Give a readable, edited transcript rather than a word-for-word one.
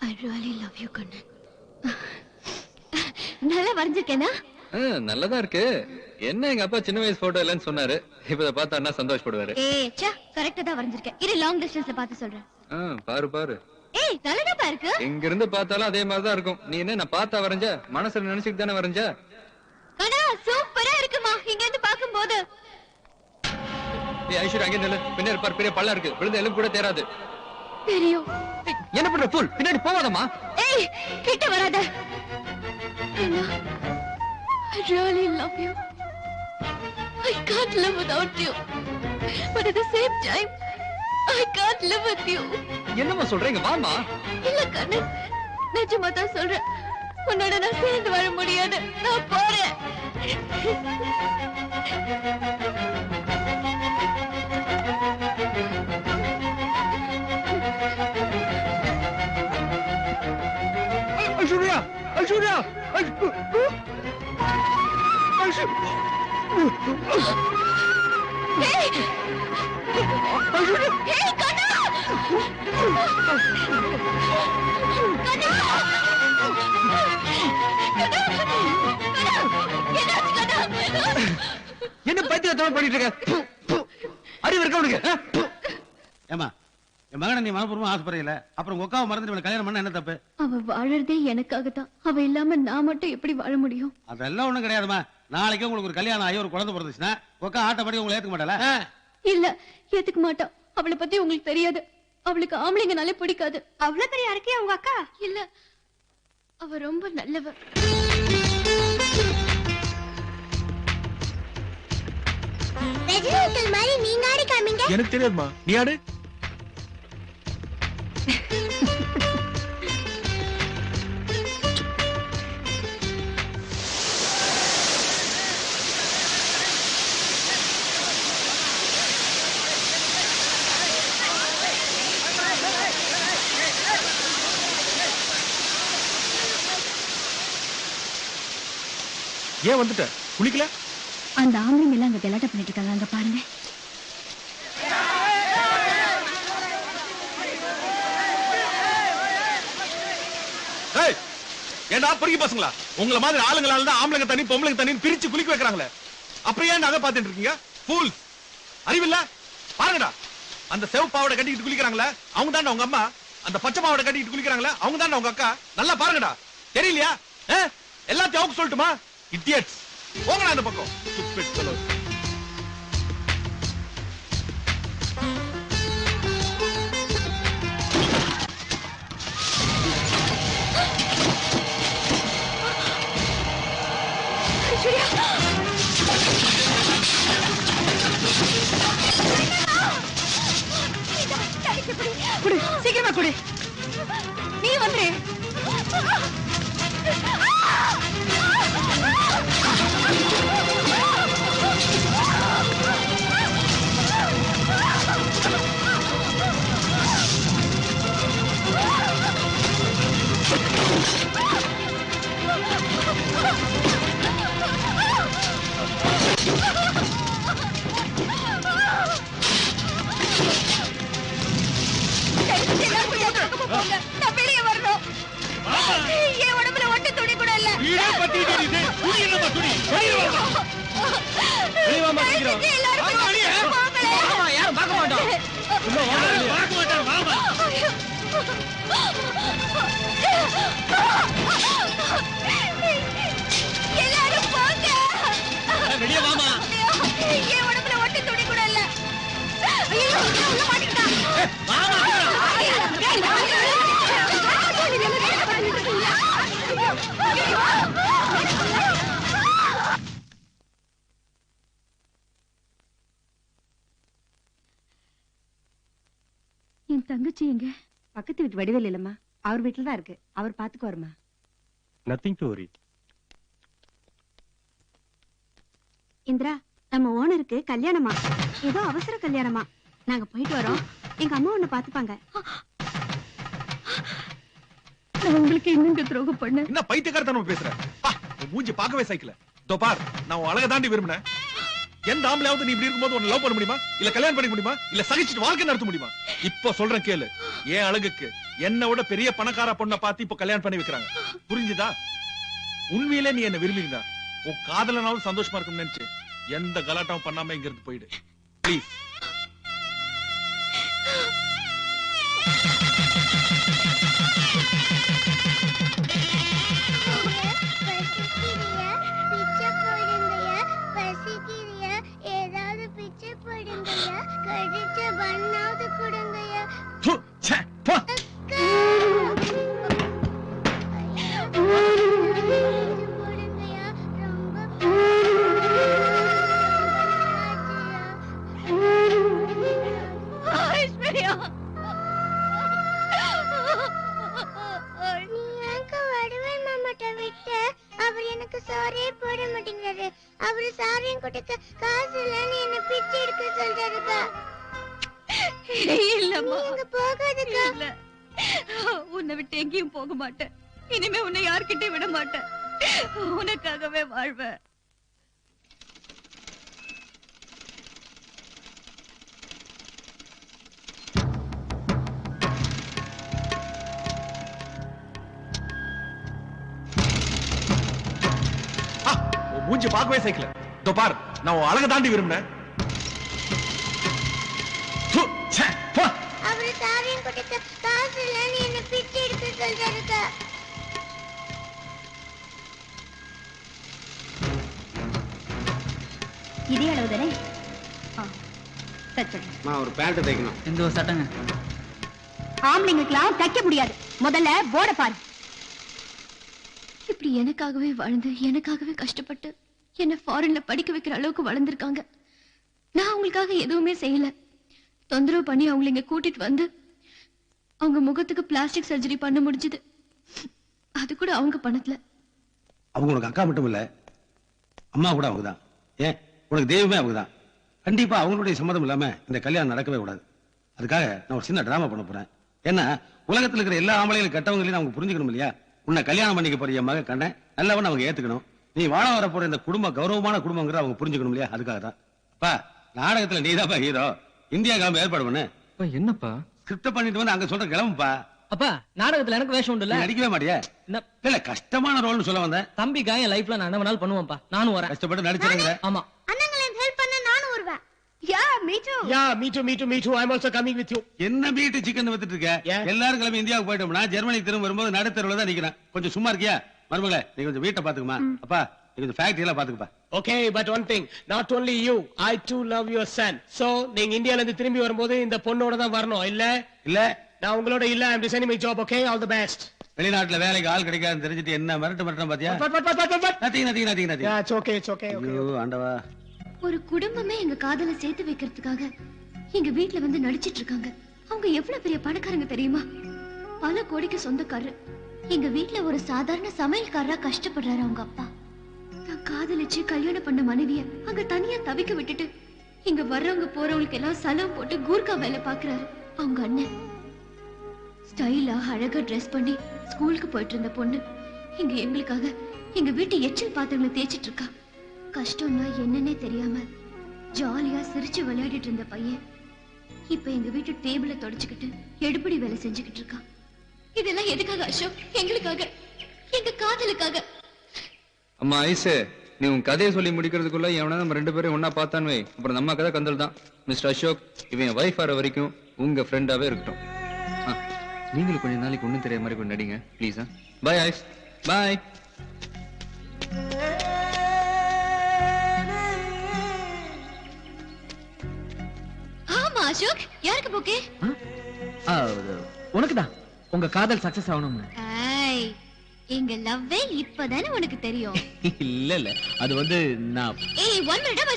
I really love you, Kannan. நல்லா வரைஞ்சிருக்கேனா? நல்லதா இருக்கு. என்ன எங்க அப்பா சின்ன வயசு போட்டோ இல்லன்னு சொன்னாரு. இப்ப பார்த்தா அண்ணா சந்தோஷப்படுவாரு. ச்சே, கரெக்ட்டா தான் வரைஞ்சிருக்கேன். இரு லாங் டிஸ்டன்ஸ்ல பார்த்து சொல்றேன். பாரு பாரு. நல்லதா இருக்கு. இங்க இருந்து பார்த்தாலும் அதே மாதிரி தான் இருக்கும். நீ என்ன நான் பார்த்தா வரைஞ்ச? மனசுல நினைச்சிட்டு தானே வரைஞ்ச? அண்ணா சூப்பரா இருக்குமா இங்க இருந்து பாக்கும்போது. ஐஸ்வர்யா அங்கே நில்லு. பின்னாடி பாரு பெரிய பள்ளம் இருக்கு. விழுந்த எலும்பு கூட தேராது. தெரியும். என்ன பண்ற ஃபுல்? பின்னாடி போவாதம்மா. கிட்ட வராத. அண்ணா I really love you. I can't live without you. But at the same time, I can't live with you. என்னம்மா சொல்றீங்க? வாமா. இல்ல கண்ணன், நிஜமா தான் சொல்றேன். உன்னோட நான் சேர்ந்து வாழ முடியாது. நான் போறேன். ஐஸ்வர்யா, ஐஸ்வர்யா, என்ன பைத்தியக்காரத்தனமா பண்ணிட்டு இருக்க? அறிவு இருக்க உனக்கு? ஏமா என் மகனை நீ மனப்பூர்வமா ஆசைப்படையில, அப்புறம் உங்க அக்காவை மறந்துட்டு கல்யாணம் பண்ண என்ன தப்பு? அவ வாழறதே எனக்காகத்தான். அவ இல்லாம நான் மட்டும் எப்படி வாழ முடியும்? அதெல்லாம் ஒண்ணும் கிடையாதுமா. நாளைக்கு உங்களுக்கு ஒரு கல்யாணம் ஆகி ஒரு குழந்தை பிறந்துச்சுன்னா உக்கா ஆட்டப்படி உங்களை ஏத்துக்க மாட்டாளா? இல்ல, ஏத்துக்க மாட்டா. அவளை பத்தி உங்களுக்கு தெரியாது. அவளுக்கு ஆம்பளைங்கனாலே பிடிக்காது. அவ்வளவு பெரிய அரைக்கே உங்க அக்கா இல்ல. அவ ரொம்ப நல்லவ. எனக்கு தெரியாதுமா. நீ ஆடு. ஏன் வந்துட்ட? குளிக்கல? அந்த ஆம்பளைங்க எல்லாம் அங்க கலாட்டா பண்ணிட்டு இருக்காங்க. அங்க பாருங்க. ஏண்டா பொறுக்கி பசங்களா? உங்கள மாதிரி ஆளுங்களால தான் ஆம்பளைங்க தண்ணி பொம்பளைங்க தண்ணி பிரிச்சு குளிக்க வைக்கறாங்களே. அப்புறம் ஏன் அதை பார்த்துட்டு இருக்கீங்க? ஃபூல். அறிவில்ல? பாருங்கடா. அந்த செவ பாவாடை கட்டிட்டு குளிக்கறாங்களே, அவங்க தான்டா உங்க அம்மா. அந்த பச்சை பாவாடை கட்டிட்டு குளிக்கறாங்களே, அவங்க தான்டா உங்க அக்கா. நல்லா பாருங்கடா. தெரியலையா? எல்லாத்தையும் அவங்க சொல்லட்டுமா? இடியட்ஸ். போங்கடா அந்த பக்கம். Stupid fellows. குடு, சீக்கிரமா குடு. நீ வந்து நான் வெளியே வரணும். என் உடம்புல ஒட்டு துணி கூட இல்ல. யாரும் பார்க்க மாட்டோம். எல்லாரும் போங்க. வெளியே வாமா. என் உடம்புல ஒட்டு துணி கூட இல்ல. ஐயோ, உள்ள மாட்டிக்கிட்டா. வாமா. என் தங்கச்சி எங்க? பக்கத்து வீட்டு வடிவேல் இல்லம்மா, அவர் வீட்டுல தான் இருக்கு. அவர் பாத்துக்குவாருமா. Nothing to worry. இந்திரா, நம்ம ஓனருக்கு கல்யாணமா? ஏதோ அவசர கல்யாணமா. நாங்க போயிட்டு வரோம். எங்க அம்மா ஒண்ணு பாத்துப்பாங்க. நான் உங்களுக்கு என்னங்க துரோகம் பண்ண? என்ன பைத்தியக்காரத்தனமா பேசுற? மூஞ்சி பார்க்கவே சைக்கிள். தோ பார், நான் உன் அழகை தாண்டி விரும்பினேன். எந்த ஆம்பளையாவது நீ இப்படி இருக்கும்போது உன்னை லவ் பண்ண முடியுமா இல்ல கல்யாணம் பண்ணிக்க முடியுமா இல்ல சகிச்சுட்டு வாழ்க்கை நடத்த முடியுமா? இப்ப சொல்றேன் கேளு, ஏன் அழகுக்கு என்னை விட பெரிய பணக்கார பொண்ணை பார்த்து இப்ப கல்யாணம் பண்ணி வைக்கிறாங்க. புரிஞ்சுதா? உண்மையிலே நீ என்ன விரும்பினா உன் காதலனாலும் சந்தோஷமா இருக்கும்னு நினைச்சு எந்த கலாட்டாவும் பண்ணாம இங்க இருந்து போயிடு ப்ளீஸ். உன்னை விட்டு எங்கேயும் போக மாட்டேன். இனிமே உன்னை யார்கிட்ட விட மாட்டேன். உனக்காகவே வாழ்வேன். மூஞ்சி பார்க்கவே சைக்கிள். இதோ பார், நான் உன் அழகை தாண்டி விரும்பினேன். அவரு சாரியம் கொடுத்த காசு இல்ல, நீ என்ன பிச்சை எடுக்க சொல்றாருக்கா. இதே அளவு தானே? ஒரு பேண்ட் தைக்கணும். இந்த ஒரு சட்டங்க ஆம்பளைங்களுக்கெல்லாம் தைக்க முடியாது. முதல்ல போட பாரு. இப்படி எனக்காகவே வாழ்ந்து எனக்காகவே கஷ்டப்பட்டு என்ன ஃபாரின்ல படிக்க வைக்கிற அளவுக்கு வளர்ந்துருக்காங்க. நான் அவங்களுக்காக எதுவுமே செய்யல. தொந்தரவு பண்ணி அவங்களை இங்க கூட்டிட்டு வந்து அவங்க முகத்துக்கு பிளாஸ்டிக் சர்ஜரி பண்ண முடிஞ்சது. அது கூட அவங்க பணத்துல. அவங்க உனக்கு அக்கா மட்டும் இல்ல, அம்மா கூட அவங்கதான். ஏன் உனக்கு தெய்வமே அவங்கதான். கண்டிப்பா அவங்களுடைய சம்மதம் இல்லாம இந்த கல்யாணம் நடக்கவே கூடாது. அதுக்காக நான் ஒரு சின்ன டிராமா பண்ண போறேன். ஏன்னா உலகத்துல இருக்கிற எல்லா ஆம்பளைகளும் கெட்டவங்களையும் அவங்க புரிஞ்சுக்கணும் இல்லையா? உன்னை கல்யாணம் பண்ணிக்க போற என் மக கண்ண நல்லவன் அவங்க ஏத்துக்கணும். நீ வாழ வர போற இந்த குடும்பம் கௌரவமான குடும்பங்கிற அவங்க புரிஞ்சுக்கணும் இல்லையா? அதுக்காக தான். அப்பா, நாடகத்துல நீதாப்பா ஹீரோ. இந்தியா கிளம்ப ஏற்பாடு பண்ணு. என்னப்பா ஸ்கிரிப்ட் பண்ணிட்டு வந்து அங்க சொல்ற கிளம்புப்பா. அப்பா, நாடகத்துல எனக்கு வேஷம் உண்டு. நடிக்கவே மாட்டியா? இல்ல, கஷ்டமான ரோல்னு சொல்ல வந்தேன். தம்பிக்காக என் லைஃப்ல நான் என்ன வேணாலும் பண்ணுவேன்ப்பா. நானும் வரேன். கஷ்டப்பட்டு நடிச்சிருங்க. ஆமா. அண்ணங்களை ஹெல்ப் பண்ண நானும் வருவேன். Me too. Me too. I'm also coming with you. என்ன மீட்டு சிக்கன் வித்துட்டு இருக்க? எல்லாரும் கிளம்பி இந்தியாவுக்கு போயிட்டோம்னா ஜெர்மனி திரும்ப வரும்போது நடுத்தருவுல தான் நிக்கிறேன். கொஞ்சம் சும்மா இருக்கியா? மருமகளே, நீ கொஞ்சம் வீட்டை பாத்துக்குமா. அப்பா, நீ கொஞ்சம் ஃபேக்டரி எல்லாம் பாத்துக்குப்பா. Okay, but one thing, not only you, I too love your son. So, நீங்க இந்தியால இருந்து திரும்பி வரும்போது இந்த பொண்ணோட தான் வரணும். இல்ல நான் உங்களோட இல்ல. I'm resigning my job. Okay, all the best. வெளிநாட்டுல வேலைக்கு ஆள் கிடைக்காதுன்னு தெரிஞ்சுட்டு என்ன மிரட்டு பாத்தியா? நதிங்க. Yeah, it's okay. ஐயோ ஆண்டவா. ஒரு குடும்பமே எங்க காதல சேர்த்து வைக்கிறதுக்காக எங்க வீட்டுல வந்து நடிச்சிட்டு இருக்காங்க. அவங்க எவ்வளவு பெரிய பணக்காரங்க தெரியுமா? பல கோடிக்கு சொந்தக்காரர். எங்க வீட்டுல ஒரு சாதாரண சமையல்காரரா கஷ்டப்படுறாரு அவங்க அப்பா. நான் காதலிச்சு கல்யாணம் பண்ண மனைவிய அங்க தனியா தவிக்க விட்டுட்டு இங்க வர்றவங்க போறவங்களுக்கு எல்லாம் சலம் போட்டு கூர்க்கா வேலை பாக்குறாரு அவங்க அண்ணன். ஸ்டைலா அழகா ட்ரெஸ் பண்ணி ஸ்கூலுக்கு போயிட்டு இருந்த பொண்ணு இங்க எங்களுக்காக எங்க வீட்டு எச்சில் பாத்திரங்களை தேய்ச்சிட்டு இருக்கா. கஷ்டம்னா என்னன்னே தெரியாம ஜாலியா சிரிச்சு விளையாடிட்டு இருந்த பையன் இப்ப எங்க வீட்டு டேபிள தொடச்சுக்கிட்டு எடுபடி வேலை செஞ்சுக்கிட்டு இருக்கான். இதெல்லாம் எதுக்காக அசோக்? எங்களுக்காக, எங்க காதலுக்காக. அம்மா ஐசே, நீ உன் கதையை சொல்லி முடிக்கிறதுக்குள்ள எவனா நம்ம ரெண்டு பேரும் ஒன்னா பார்த்தான்னு வை, அப்புறம் நம்ம கதை கந்தல் தான். மிஸ்டர் அசோக், இவன் என் வைஃப் ஆற வரைக்கும் உங்க ஃப்ரெண்டாவே இருக்கட்டும். நீங்களும் கொஞ்ச நாளைக்கு ஒண்ணும் தெரியாத மாதிரி கொஞ்சம் நடிங்க ப்ளீஸ். பாய் ஐஸ், பாய். ஆமா அசோக், யாருக்கு போக்கே? உனக்குதான். உங்க காதல் சக்சஸ் ஆகணும்னு. எங்க லவ்வே இப்பதானே உனக்கு தெரியும். இல்ல அது வந்து நான் ஏய், 1 minute,